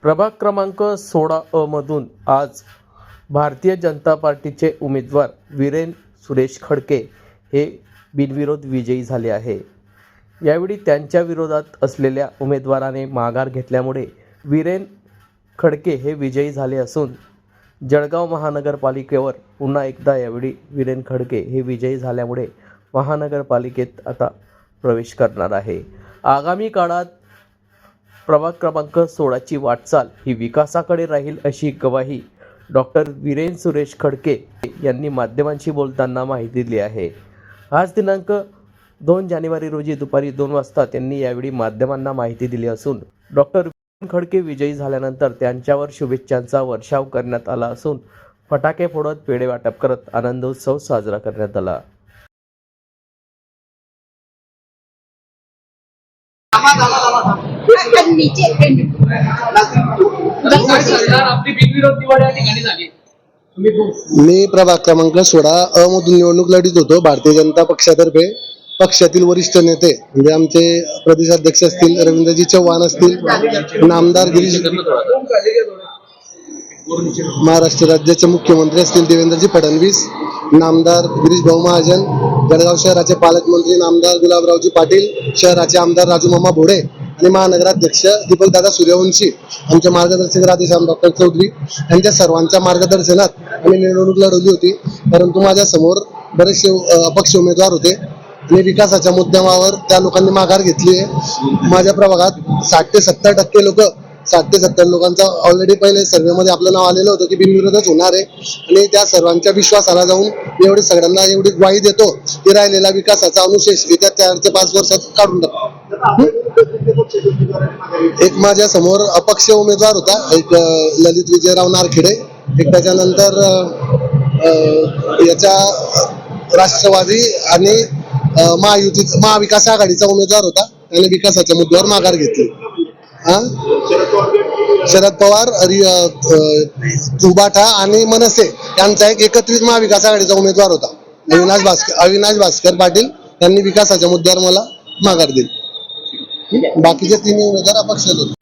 प्रभाग क्रमांक 16 मधून आज भारतीय जनता पार्टीचे उमेदवार वीरेन सुरेश खडके हे बिनविरोध विजयी झाले आहे। यावेळी त्यांच्या विरोधात असलेल्या उमेदवाराने माघार घेतल्यामुळे वीरेन खडके हे विजयी झाले असून जळगाव महानगरपालिकेवर पुन्हा एकदा यावेळी वीरेन खडके हे विजयी झाल्यामुळे महानगरपालिकेत आता प्रवेश करणार आहे। आगामी काळात प्रभाग क्रमांक 16ची वाटचाल ही विकासाकडे राहील अशी ग्वाही डॉक्टर वीरेन सुरेश खडके यांनी माध्यमांशी बोलताना माहिती दिली आहे। आज दिनांक 2 जानेवारी रोजी दुपारी 2 वाजता त्यांनी यावेळी माध्यमांना माहिती दिली असून डॉक्टर वीरेन खडके विजयी झाल्यानंतर त्यांच्यावर शुभेच्छांचा वर्षाव करण्यात आला असून फटाके फोडत पेढे वाटप करत आनंदोत्सव साजरा करण्यात आला। मी प्रभाग क्रमांक 16 मधून निवडणूक लढीत होतो। भारतीय जनता पक्षातर्फे पक्षातील वरिष्ठ नेते म्हणजे आमचे प्रदेशाध्यक्ष असतील रवींद्रजी चव्हाण असतील, नामदार गिरीश, महाराष्ट्र राज्याचे मुख्यमंत्री असतील देवेंद्रजी फडणवीस, नामदार गिरीश भाऊ महाजन, जळगाव शहराचे पालकमंत्री नामदार गुलाबरावजी पाटील, शहराचे आमदार राजूमामा भोडे आणि महानगराध्यक्ष दीपकदादा सूर्यवंशी, आमचे मार्गदर्शक राधेश्याम डॉक्टर चौधरी यांच्या सर्वांच्या मार्गदर्शनात आम्ही निवडणूक लढवली होती। परंतु माझ्या समोर बरेचसे अपक्ष उमेदवार होते आणि विकासाच्या मुद्द्यावर त्या लोकांनी माघार घेतली आहे। माझ्या प्रभागात 60 ते 70% लोक 60 ते 70 लोकांचा ऑलरेडी पहिले सर्वेमध्ये आपलं नाव आलेलं होतं की बिनविरोधच होणार आहे आणि त्या सर्वांच्या विश्वासाला जाऊन एवढे सगळ्यांना एवढी ग्वाही देतो की राहिलेला विकासाचा अनुशेष येत्या 4 ते 5 वर्षात काढून टाकतो। एक माझ्या समोर अपक्ष उमेदवार होता, एक ललित विजयराव नारखेडे, एक त्याच्यानंतर याच्या राष्ट्रवादी आणि महाविकास आघाडीचा उमेदवार होता, त्याने विकासाच्या मुद्द्यावर माघार घेतली। शरद पवार, उबाठा आणि मनसे यांचा एक एकत्रित महाविकास आघाडीचा उमेदवार होता अविनाश भास्कर पाटील, त्यांनी विकासाच्या मुद्द्यावर मला माघार दिली। बाकीचे 3 उमेदवार अपक्ष होते।